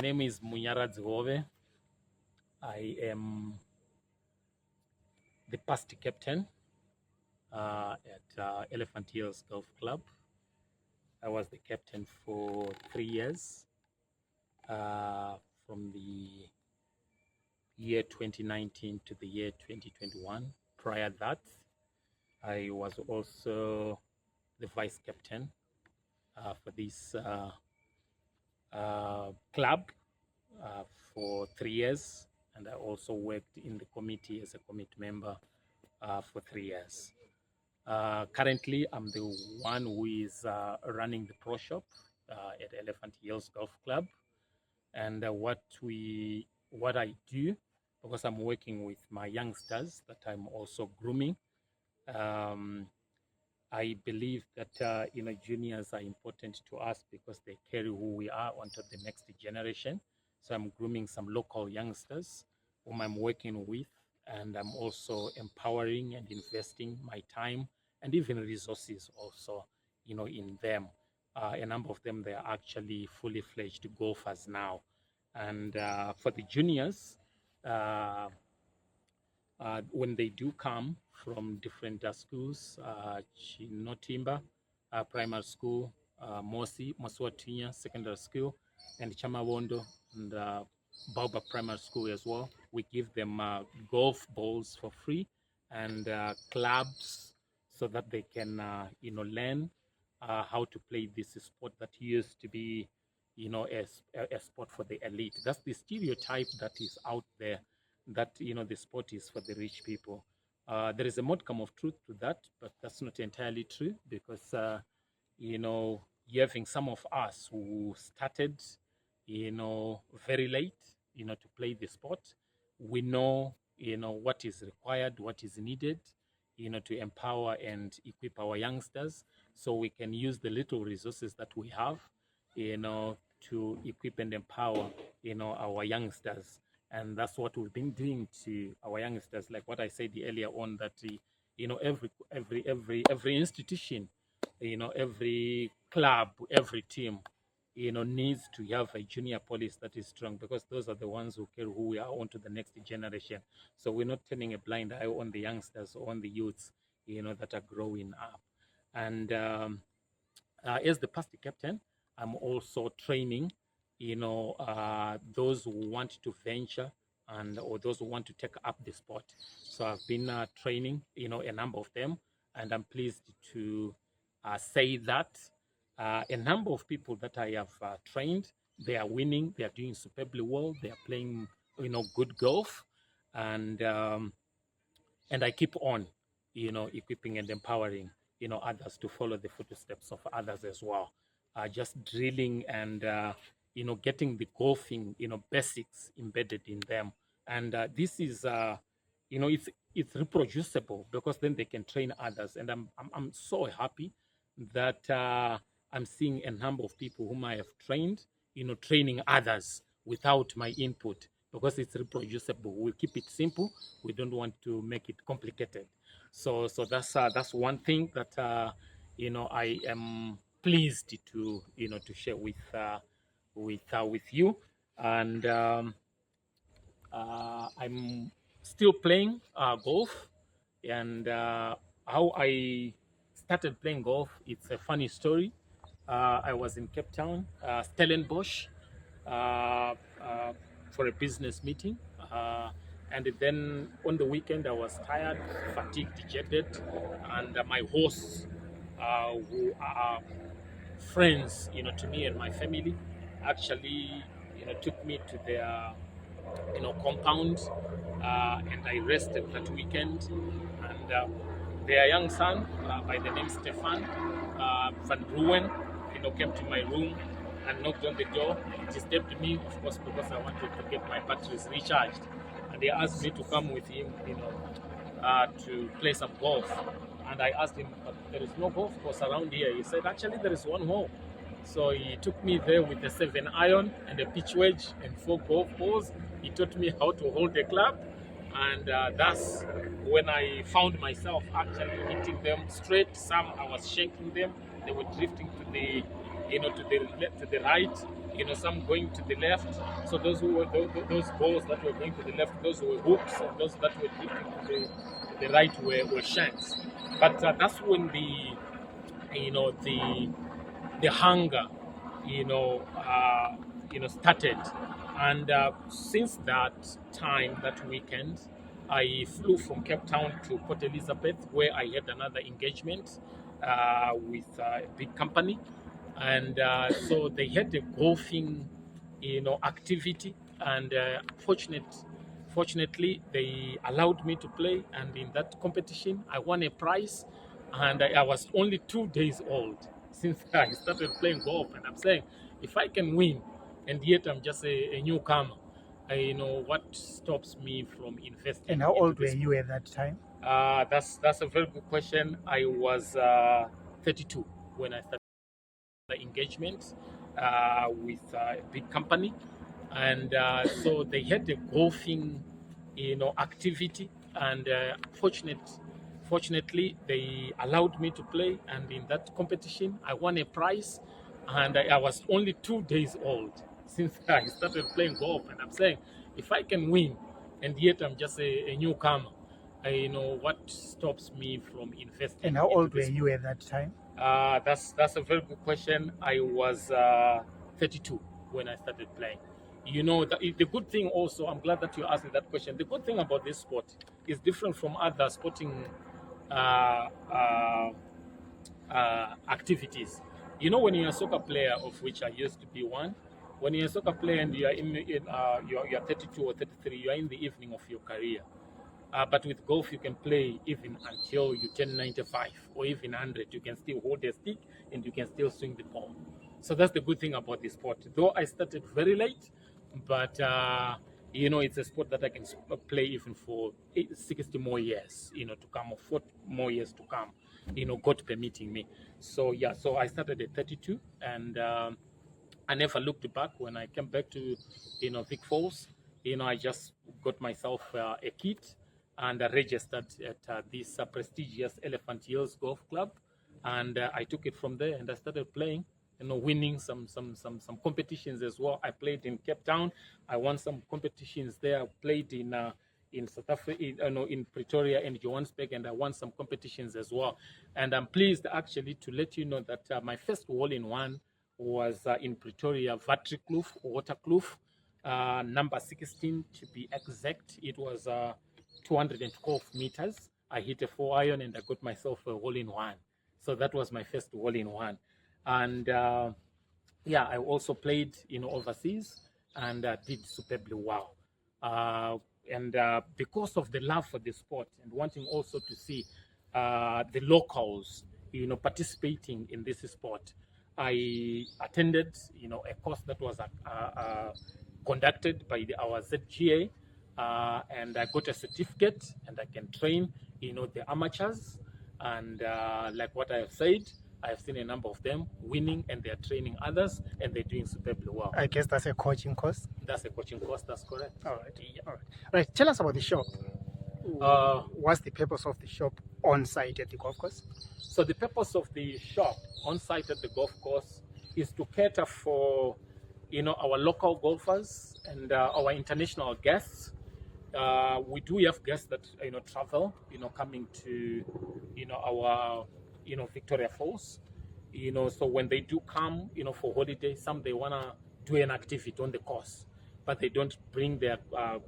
name is Munyaradzi Hove. I am the past captain at Elephant Hills Golf Club. I was the captain for 3 years, from the year 2019 to the year 2021. Prior to that, I was also the vice captain for this club for 3 years, and I also worked in the committee as a committee member for 3 years. Currently, I'm the one who is running the pro shop at Elephant Hills Golf Club, and what I do, because I'm working with my youngsters that I'm also grooming. I believe that juniors are important to us because they carry who we are onto the next generation. So I'm grooming some local youngsters whom I'm working with, and I'm also empowering and investing my time and even resources also, in them. A number of them, they are actually fully fledged golfers now. And for the juniors, when they do come from different schools, Chinotimba Primary School, Mosi, Moswatinya Secondary School, and Chamawondo and Baobab Primary School as well, we give them golf balls for free and clubs so that they can, learn how to play this sport that used to be, a sport for the elite. That's the stereotype that is out there, that the sport is for the rich people. There is a modicum of truth to that, but that's not entirely true, because you're having some of us who started very late to play the sport. We know what is required, what is needed to empower and equip our youngsters, so we can use the little resources that we have to equip and empower our youngsters. And that's what we've been doing to our youngsters. Like what I said earlier on, that every institution, every club, every team, needs to have a junior police that is strong, because those are the ones who carry who we are on to the next generation. So we're not turning a blind eye on the youngsters or on the youths, that are growing up. And as the past captain, I'm also training those who want to venture or those who want to take up the sport. So I've been training, a number of them, and I'm pleased to say that a number of people that I have trained, they are winning, they are doing superbly well, they are playing, good golf, and I keep on, equipping and empowering, others to follow the footsteps of others as well. Just drilling and getting the golfing, basics embedded in them. And this is, it's reproducible, because then they can train others. And I'm so happy that I'm seeing a number of people whom I have trained, training others without my input, because it's reproducible. We'll keep it simple. We don't want to make it complicated. So that's one thing that I am pleased to to share with you. And I'm still playing golf. And how I started playing golf, it's a funny story. I was in Cape Town, Stellenbosch, for a business meeting. And then on the weekend, I was tired, fatigued, dejected, and my hosts, who are friends, to me and my family, actually, took me to their, compound, and I rested that weekend. And their young son, by the name Stefan Van Ruwen, came to my room and knocked on the door. He disturbed me, of course, because I wanted to get my batteries recharged. And he asked me to come with him, to play some golf. And I asked him, but there is no golf course around here. He said, actually, there is one hole. So he took me there with a 7-iron and a pitch wedge and 4 golf balls. He taught me how to hold a club. And that's when I found myself actually hitting them straight. Some I was shaking them, they were drifting to the, to the left, to the right, some going to the left. So those who were those balls that were going to the left, those were hooks, and those that were drifting to the right were shanks. But that's when the hunger, started. And since that time, that weekend, I flew from Cape Town to Port Elizabeth, where I had another engagement with a big company. And so they had a golfing, activity. And fortunately, they allowed me to play. And in that competition, I won a prize. And I was only 2 days old since I started playing golf. And I'm saying, if I can win, and yet I'm just a newcomer, what stops me from investing? And how old were you at that time? That's a very good question. I was 32 when I started the engagement with a big company. And so they had a golfing, activity. And fortunately, they allowed me to play. And in that competition, I won a prize. And I was only 2 days old since I started playing golf. And I'm saying, if I can win, and yet I'm just a newcomer, what stops me from investing? And how old were you at that time? That's a very good question. I was 32 when I started playing. The good thing also, I'm glad that you asked me that question. The good thing about this sport is different from other sporting activities. When you're a soccer player, of which I used to be one, when you're a soccer player and you are you're 32 or 33, you are in the evening of your career. But with golf, you can play even until you turn 95 or even 100. You can still hold a stick and you can still swing the ball. So that's the good thing about this sport. Though I started very late, but it's a sport that I can play even for 60 more years, to come, or 40 more years to come, God permitting me. So yeah, so I started at 32, and I never looked back. When I came back to, Vic Falls, I just got myself a kit, and I registered at this prestigious Elephant Hills Golf Club, and I took it from there, and I started playing. Winning some competitions as well. I played in Cape Town. I won some competitions there. I played in South Africa, in Pretoria and Johannesburg, and I won some competitions as well. And I'm pleased actually to let you know that my first hole-in-one was in Pretoria, Waterkloof, number 16 to be exact. It was 212 meters. I hit a 4-iron and I got myself a hole-in-one. So that was my first hole-in-one. And I also played overseas and did superbly well. And because of the love for the sport and wanting also to see the locals, participating in this sport, I attended, a course that was conducted by our ZGA, and I got a certificate, and I can train, the amateurs. And like what I have said, I have seen a number of them winning, and they are training others, and they're doing superbly well. I guess that's a coaching course. That's a coaching course. That's correct. All right. Yeah. All right. Right. Tell us about the shop. What's the purpose of the shop on site at the golf course? So the purpose of the shop on site at the golf course is to cater for, our local golfers and our international guests. We do have guests that travel, coming to, our Victoria Falls, so when they do come, for holiday, some they want to do an activity on the course, but they don't bring their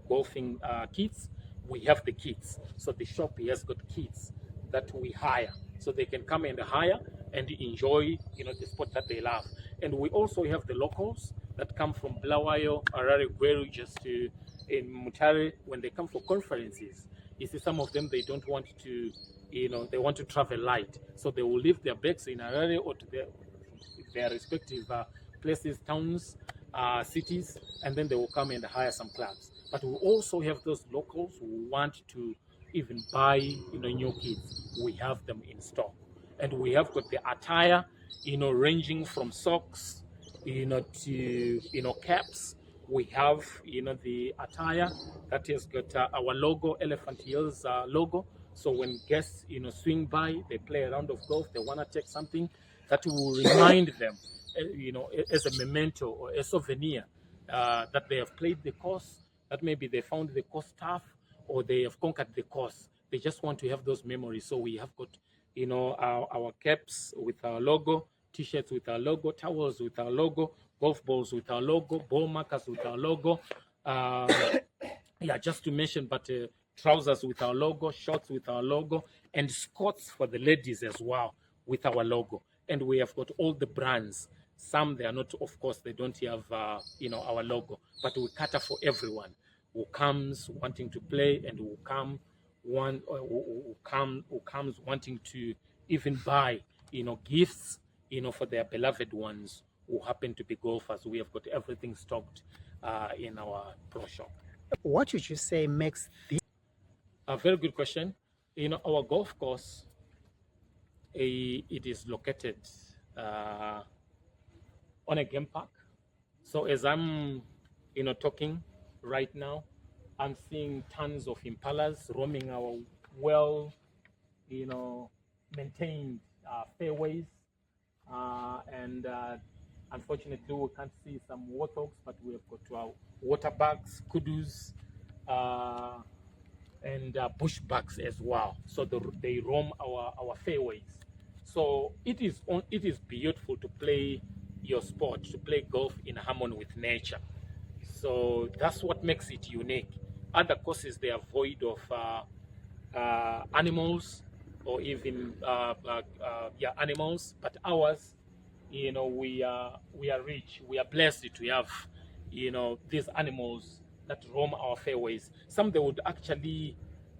golfing kits. We have the kits. So the shop has got kits that we hire, so they can come and hire and enjoy, the sport that they love. And we also have the locals that come from Bulawayo, Harare, Gweru, just to in Mutare, when they come for conferences. You see, some of them, they don't want to, they want to travel light. So they will leave their bags in Harare or to their respective places, towns, cities, and then they will come and hire some clubs. But we also have those locals who want to even buy, new kits. We have them in stock. And we have got the attire, ranging from socks, to, caps. We have, the attire that has got our logo, Elephant Hills logo. So when guests, swing by, they play a round of golf, they want to take something, that will remind them, as a memento or a souvenir, that they have played the course, that maybe they found the course tough, or they have conquered the course. They just want to have those memories. So we have got, our caps with our logo, t-shirts with our logo, towels with our logo, golf balls with our logo, ball markers with our logo. Yeah, just to mention, but trousers with our logo, shorts with our logo, and skirts for the ladies as well with our logo. And we have got all the brands. Some they are not, of course, they don't have our logo, but we cater for everyone who comes wanting to play, and who comes wanting to even buy gifts for their beloved ones who happen to be golfers. We have got everything stocked in our pro shop. What would you say makes this? A very good question. Our golf course, it is located on a game park. So as I'm, talking right now, I'm seeing tons of impalas roaming our maintained fairways, and unfortunately we can't see some warthogs, but we have got our waterbucks, kudus, and bushbucks as well. So they roam our fairways. So it is beautiful to play your sport, to play golf in harmony with nature. So that's what makes it unique. Other courses, they are void of animals, or even animals, but ours, we are rich. We are blessed to have these animals that roam our fairways. Some they would actually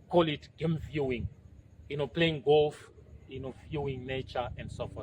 call it game viewing, playing golf, viewing nature and so forth.